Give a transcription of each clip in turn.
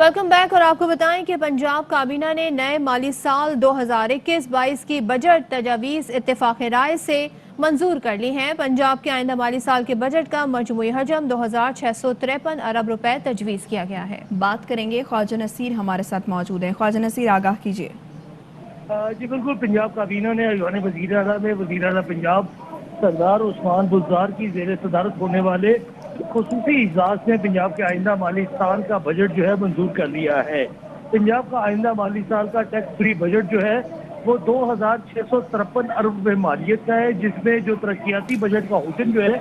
Welcome back اور آپ کو بتائیں کہ پنجاب کابینہ نے نئے مالی سال 2021-22 کی بجٹ تجاویز اتفاق رائے سے منظور کر لی ہیں۔ پنجاب کے آئندہ مالی سال کے بجٹ کا مجموعی حجم 2653 ارب روپے تجویز کیا گیا ہے۔ بات کریں گے، خواجہ نصیر ہمارے ساتھ موجود ہیں۔ خواجہ نصیر، آگاہ کیجیے۔ جی بالکل، پنجاب کابینہ نے ایوان وزیر اعلیٰ میں وزیر اعلیٰ پنجاب سردار عثمان بزدار کی زیر صدارت ہونے والے خصوصی اجلاس میں پنجاب کے آئندہ مالی سال کا بجٹ جو ہے منظور کر لیا ہے۔ پنجاب کا آئندہ مالی سال کا ٹیکس فری بجٹ جو ہے وہ 2653 ارب روپے مالیت کا ہے، جس میں جو ترقیاتی بجٹ کا حجم جو ہے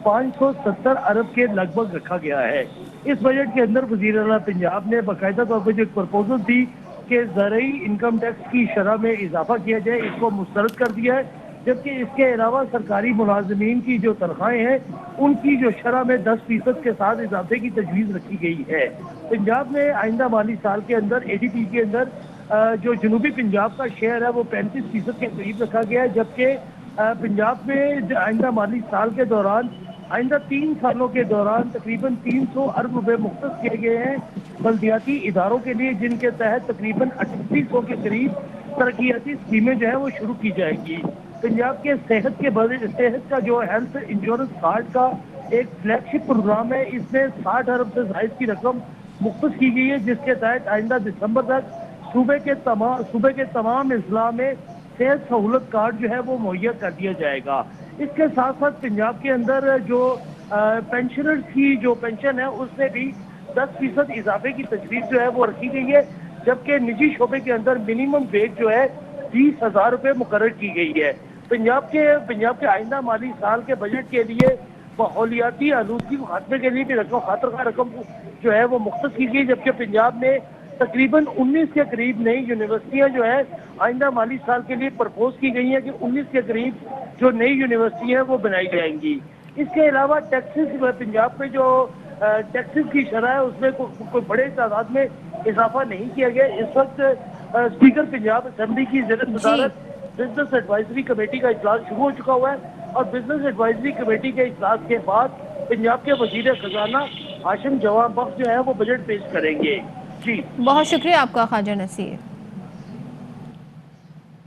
570 ارب کے لگ بھگ رکھا گیا ہے۔ اس بجٹ کے اندر وزیر اعلیٰ پنجاب نے باقاعدہ طور پر جو ایک پرپوزل تھی کہ زرعی انکم ٹیکس کی شرح میں اضافہ کیا جائے، اس کو مسترد کر دیا ہے، جبکہ اس کے علاوہ سرکاری ملازمین کی جو تنخواہیں ہیں ان کی جو شرح میں 10% کے ساتھ اضافے کی تجویز رکھی گئی ہے۔ پنجاب میں آئندہ مالی سال کے اندر اے ڈی پی کے اندر جو جنوبی پنجاب کا شیئر ہے وہ 35% کے قریب رکھا گیا ہے، جبکہ پنجاب میں آئندہ مالی سال کے دوران آئندہ 3 سالوں کے دوران تقریباً 300 ارب روپے مختص کیے گئے ہیں بلدیاتی اداروں کے لیے، جن کے تحت تقریباً 3800 کے قریب ترقیاتی اسکیمیں جو ہیں وہ شروع کی جائیں گی۔ پنجاب کے صحت کا جو ہیلتھ انشورنس کارڈ کا ایک فلیگ شپ پروگرام ہے، اس میں 60 ارب سے زائد کی رقم مختص کی گئی ہے، جس کے تحت آئندہ دسمبر تک صوبے کے تمام اضلاع میں صحت سہولت کارڈ جو ہے وہ مہیا کر دیا جائے گا۔ اس کے ساتھ ساتھ پنجاب کے اندر جو پینشنرز کی جو پینشن ہے اس میں بھی 10% اضافے کی تجویز جو ہے وہ رکھی گئی ہے، جبکہ نجی شعبے کے اندر منیمم ویج جو ہے 20,000 روپے مقرر کی گئی ہے۔ پنجاب کے آئندہ مالی سال کے بجٹ کے لیے ماحولیاتی آلودگی کو خاتمے کے لیے بھی رقم جو ہے وہ مختص کی گئی، جبکہ پنجاب میں تقریباً 19 کے قریب نئی یونیورسٹیاں جو ہے آئندہ مالی سال کے لیے پرپوز کی گئی ہیں کہ 19 کے قریب جو نئی یونیورسٹی ہیں وہ بنائی جائیں گی۔ اس کے علاوہ ٹیکسز پنجاب میں جو ٹیکسز کی شرح ہے اس میں کوئی بڑے تعداد میں اضافہ نہیں کیا گیا۔ اس وقت اسپیکر پنجاب اسمبلی کی زیر صدارت بزنس ایڈوائزری کمیٹی کا اجلاس شروع ہو چکا ہوا ہے، اور بزنس ایڈوائزری کمیٹی کے اجلاس کے بعد پنجاب کے وزیر خزانہ ہاشم جوان بخش جو ہے وہ بجٹ پیش کریں گے۔ جی بہت شکریہ آپ کا خواجہ نصیر۔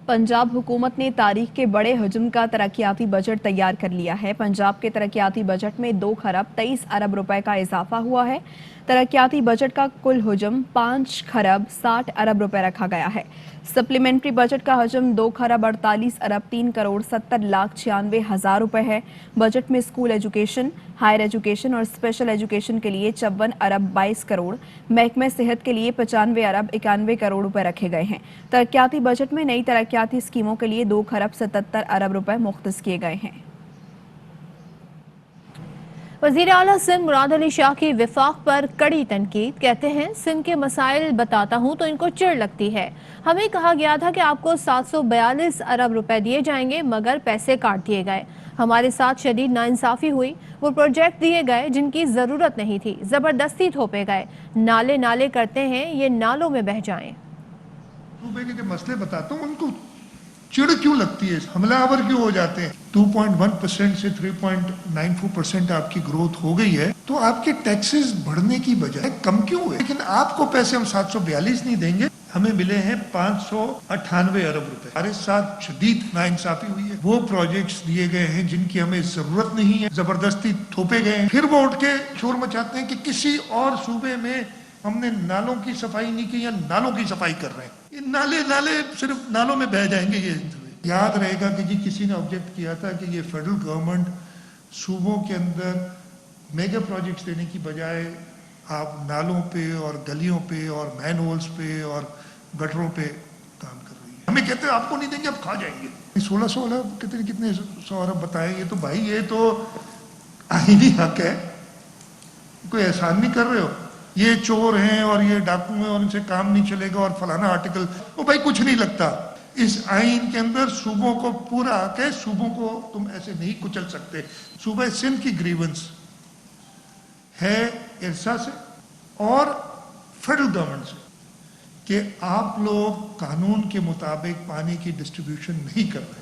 پنجاب حکومت نے تاریخ کے بڑے حجم کا ترقیاتی بجٹ تیار کر لیا ہے۔ پنجاب کے ترقیاتی بجٹ میں 2 خرب 23 ارب روپے کا اضافہ ہوا ہے۔ ترقیاتی بجٹ کا کل حجم 5 خرب 60 ارب روپے رکھا گیا ہے۔ سپلیمنٹری بجٹ کا حجم 2 خرب 48 ارب 3 کروڑ 70 لاکھ 96 ہزار روپے ہے۔ بجٹ میں اسکول ایجوکیشن، ہائر ایجوکیشن اور اسپیشل ایجوکیشن کے لیے 54 ارب 22 کروڑ، محکمہ صحت کے لیے 95 ارب 91 کروڑ روپے رکھے گئے ہیں۔ ترقیاتی بجٹ میں نئی ترقیاتی اسکیموں کے لیے 2 خرب 77 ارب روپے مختص کیے گئے ہیں۔ وزیر اعلیٰ سندھ مراد علی شاہ کی وفاق پر کڑی تنقید، کہتے ہیں سندھ کے مسائل بتاتا ہوں تو ان کو چڑ لگتی ہے۔ ہمیں کہا گیا تھا کہ آپ کو 742 ارب روپے دیے جائیں گے، مگر پیسے کاٹ دیے گئے۔ ہمارے ساتھ شدید ناانصافی ہوئی، وہ پروجیکٹ دیے گئے جن کی ضرورت نہیں تھی، زبردستی تھوپے گئے۔ نالے کرتے ہیں، یہ نالوں میں بہہ جائیں۔ صوبے کے مسئلے بتاتا ہوں، ان کو چڑ کیوں لگتی ہے، حملہ آور کیوں ہو جاتے ہیں۔ 2.1% سے 3.94% آپ کی گروتھ ہو گئی ہے، تو آپ کے ٹیکسز بڑھنے کی بجائے کم کیوں ہوئے؟ لیکن آپ کو پیسے ہم 742 نہیں دیں گے، ہمیں ملے ہیں 598 ارب روپے۔ ہمارے ساتھ شدید ناانصافی ہوئی ہے، وہ پروجیکٹس دیے گئے ہیں جن کی ہمیں ضرورت نہیں ہے، زبردستی تھوپے گئے ہیں۔ پھر وہ اٹھ کے شور مچاتے ہیں کہ کسی اور صوبے میں ہم نے نالوں کی صفائی نہیں کی یا نالوں کی صفائی کر رہے ہیں۔ یہ نالے صرف نالوں میں بہہ جائیں گے۔ یہ یاد رہے گا کہ کسی نے آبجیکٹ کیا تھا کہ یہ فیڈرل گورنمنٹ صوبوں کے اندر میگا پروجیکٹس دینے کی بجائے آپ نالوں پہ اور گلیوں پہ اور مین ہولز پہ اور گٹروں پہ کام کر رہی ہے۔ ہمیں کہتے ہیں آپ کو نہیں دیں گے، آپ کھا جائیں گے۔ 1600 ارب کتنے 100 ارب بتائیں، یہ تو بھائی یہ تو آئینی حق ہے، کوئی احسان نہیں کر رہے ہو۔ یہ چور ہیں اور یہ ڈاکو ہیں اور ان سے کام نہیں چلے گا اور فلانا آرٹیکل، وہ بھائی کچھ نہیں لگتا۔ اس آئین کے اندر صوبوں کو پورا حق ہے، صوبوں کو تم ایسے نہیں کچل سکتے۔ صوبہ سندھ کی گریونس ہے ارسا سے اور فیڈرل گورنمنٹ سے کہ آپ لوگ قانون کے مطابق پانی کی ڈسٹریبیوشن نہیں کر رہے۔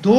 2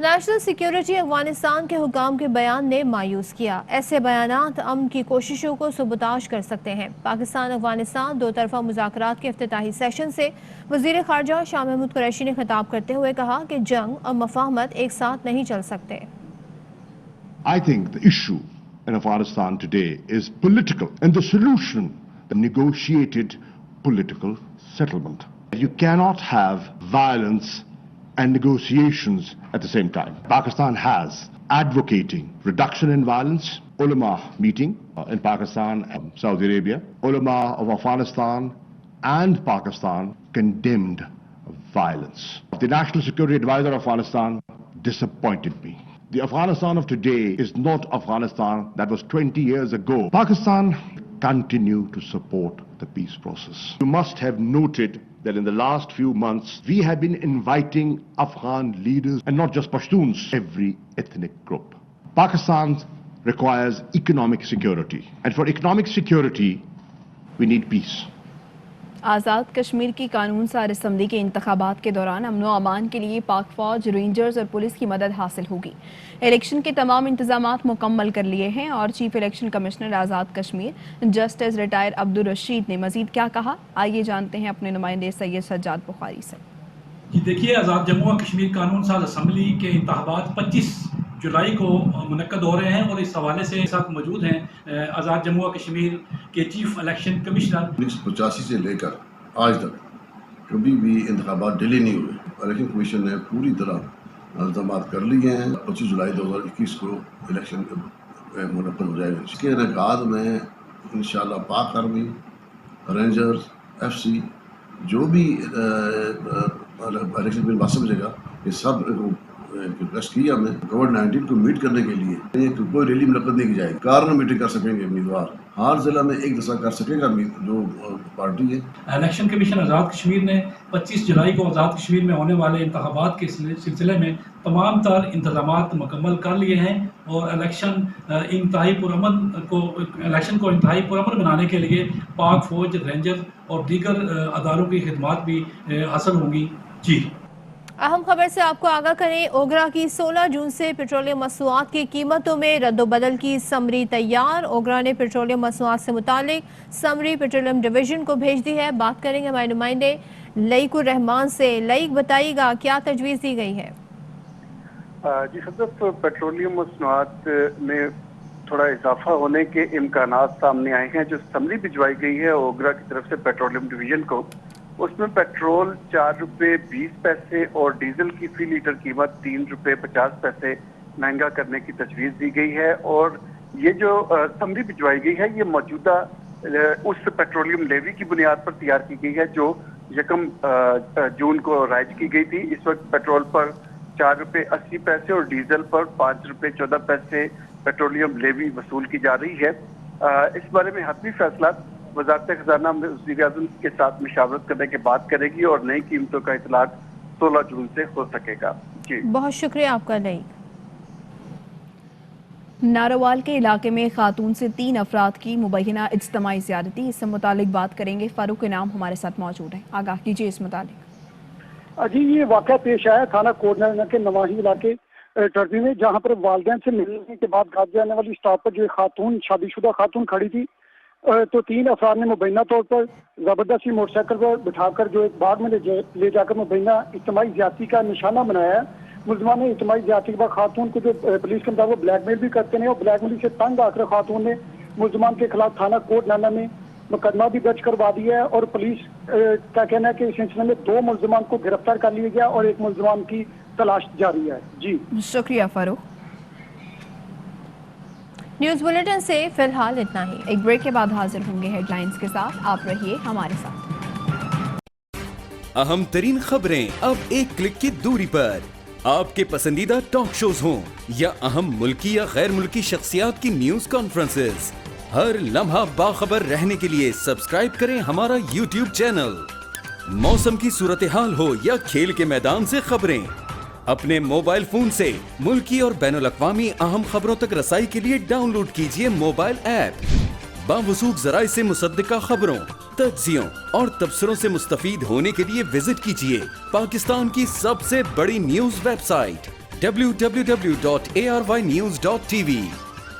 نیشنل سیکیورٹی افغانستان کے حکام کے بیان نے مایوس کیا. ایسے بیانات امن کی کوششوں کو سبوتاژ کر سکتے ہیں. پاکستان افغانستان دو طرفہ مذاکرات کے افتتاحی سیشن سے وزیر خارجہ شاہ محمود قریشی نے خطاب کرتے ہوئے کہا کہ جنگ اور مفاہمت ایک ساتھ نہیں چل سکتے. I think the issue in Afghanistan today is political, and the solution, the negotiated political settlement. You cannot have violence and negotiations at the same time. Pakistan has advocating reduction in violence. Ulama meeting in Pakistan and Saudi Arabia. Ulama of Afghanistan and Pakistan condemned violence. The National Security Advisor of Afghanistan disappointed me. The Afghanistan of today is not Afghanistan that was 20 years ago. Pakistan continue to support the peace process. You must have noted that in the last few months, we have been inviting Afghan leaders, and not just Pashtuns, every ethnic group. Pakistan requires economic security. And for economic security, we need peace. Azad Kashmir کی قانون ساز assembly کے انتخابات کے دوران امن و امان کے لیے پاک فوج، رینجرز اور پولیس کی مدد حاصل ہوگی. الیکشن کے تمام انتظامات مکمل کر لیے ہیں. اور chief election commissioner Azad Kashmir justice retire Abdul Rashid نے مزید کیا کہا، آئیے جانتے ہیں اپنے نمائندے سید سجاد بخاری سے. جی دیکھیے، آزاد جموں و کشمیر قانون ساز اسمبلی کے انتخابات 25 جولائی کو منعقد ہو رہے ہیں، اور اس حوالے سے ساتھ موجود ہیں آزاد جموں و کشمیر کے چیف الیکشن کمشنر. 1985 سے لے کر آج تک کبھی بھی انتخابات ڈیلے نہیں ہوئے. الیکشن کمیشن نے پوری طرح انتظامات کر لیے ہیں. 25 جولائی 2021 کو الیکشن منعقد ہو جائے گا. اس کے انعقاد میں انشاءاللہ پاک آرمی، رینجرز، ایف سی، جو بھی الیکشن بل واسطے ملے گا، یہ سب ریکویسٹ کی ہم نے کووڈ-19 کو میٹ کرنے کے لیے کوئی ریلی منعقد نہیں کی جائے گی. کارنر میٹنگ کر سکیں گے امیدوار، ہر ضلع میں ایک دفعہ کر سکے گا جو پارٹی ہے. الیکشن کمیشن آزاد کشمیر نے 25 جولائی کو آزاد کشمیر میں ہونے والے انتخابات کے سلسلے میں تمام تر انتظامات مکمل کر لیے ہیں، اور الیکشن کو انتہائی پرامن بنانے کے لیے پاک فوج، رینجر اور دیگر اداروں کی خدمات بھی حاصل ہوں گی. جی اہم خبر سے آپ کو آگاہ کریں، اوگرا کی 16 جون سے پیٹرولیم مصنوعات کی قیمتوں میں رد و بدل کی سمری تیار. اوگرا نے پیٹرولیم مصنوعات سے متعلق سمری پیٹرولیم ڈویژن کو بھیج دی ہے. بات کریں گے ہمارے نمائندے لئیک الرحمان سے. لئیک، بتائیے گا کیا تجویز دی گئی ہے؟ جی حضرت، پیٹرولیم مصنوعات میں تھوڑا اضافہ ہونے کے امکانات سامنے آئے ہیں. جو سمری بھجوائی گئی ہے اوگرا کی طرف سے پیٹرولیم ڈویژن کو، اس میں پیٹرول 4 روپے 20 پیسے اور ڈیزل کی فی لیٹر قیمت 3 روپے 50 پیسے مہنگا کرنے کی تجویز دی گئی ہے. اور یہ جو سمری بھجوائی گئی ہے یہ موجودہ اس پیٹرولیم لیوی کی بنیاد پر تیار کی گئی ہے جو 1 جون کو رائج کی گئی تھی. اس وقت پیٹرول پر 4 روپے 80 پیسے اور ڈیزل پر 5 روپے 14 پیسے پیٹرولیم لیوی وصول کی جا رہی ہے. اس بارے میں حتمی فیصلہ وزارت خزانہ وزیر اعظم کے ساتھ مشاورت کرنے کے بعد کرے گی، اور نئی قیمتوں کا اطلاق 16 جون سے ہو سکے گا. جی بہت شکریہ آپ کا لئیک. ناروال کے علاقے میں خاتون سے 3 افراد کی مبینہ اجتماعی زیادتی، اس سے متعلق بات کریں گے. فاروق انعام ہمارے ساتھ موجود ہیں، آگاہ کیجیے اس متعلق. جی یہ واقعہ پیش آیا تھانہ کوڈنگر کے نواحی علاقے ٹربی میں، جہاں پر والدین سے ملنے کے بعد گھر جانے والی اسٹاپ پر جو خاتون، شادی شدہ خاتون کھڑی تھی، تو 3 افراد نے مبینہ طور پر زبردستی موٹر سائیکل پر بٹھا کر جو ایک باغ میں لے جا کر مبینہ اجتماعی زیادتی کا نشانہ بنایا ہے. ملزمان نے اجتماعی زیادتی کے بعد خاتون کو جو پولیس کے مطابق بلیک میل بھی کرتے ہیں، اور بلیک میل سے تنگ آ کر خاتون نے ملزمان کے خلاف تھانہ کوٹ نانا میں مقدمہ بھی درج کروا دیا ہے. اور پولیس کا کہنا ہے کہ اس سلسلے میں 2 ملزمان کو گرفتار کر لیا گیا اور 1 ملزمان کی تلاش جاری ہے. جی شکریہ فاروق. نیوز بلیٹن سے فی الحال اتنا ہی. ایک بریک کے بعد حاضر ہوں گے ہیڈ لائنز کے ساتھ، آپ رہیے ہمارے ساتھ. اہم ترین خبریں اب ایک کلک کی دوری پر. آپ کے پسندیدہ ٹاک شوز ہوں یا اہم ملکی یا غیر ملکی شخصیات کی نیوز کانفرنسز، ہر لمحہ باخبر رہنے کے لیے سبسکرائب کریں ہمارا یوٹیوب چینل. موسم کی صورتحال ہو یا کھیل کے میدان سے خبریں، اپنے موبائل فون سے ملکی اور بین الاقوامی اہم خبروں تک رسائی کے لیے ڈاؤن لوڈ کیجیے موبائل ایپ. باوثوق ذرائع سے مصدقہ خبروں، تجزیوں اور تبصروں سے مستفید ہونے کے لیے وزٹ کیجیے پاکستان کی سب سے بڑی نیوز ویب سائٹ www.arvnews.tv।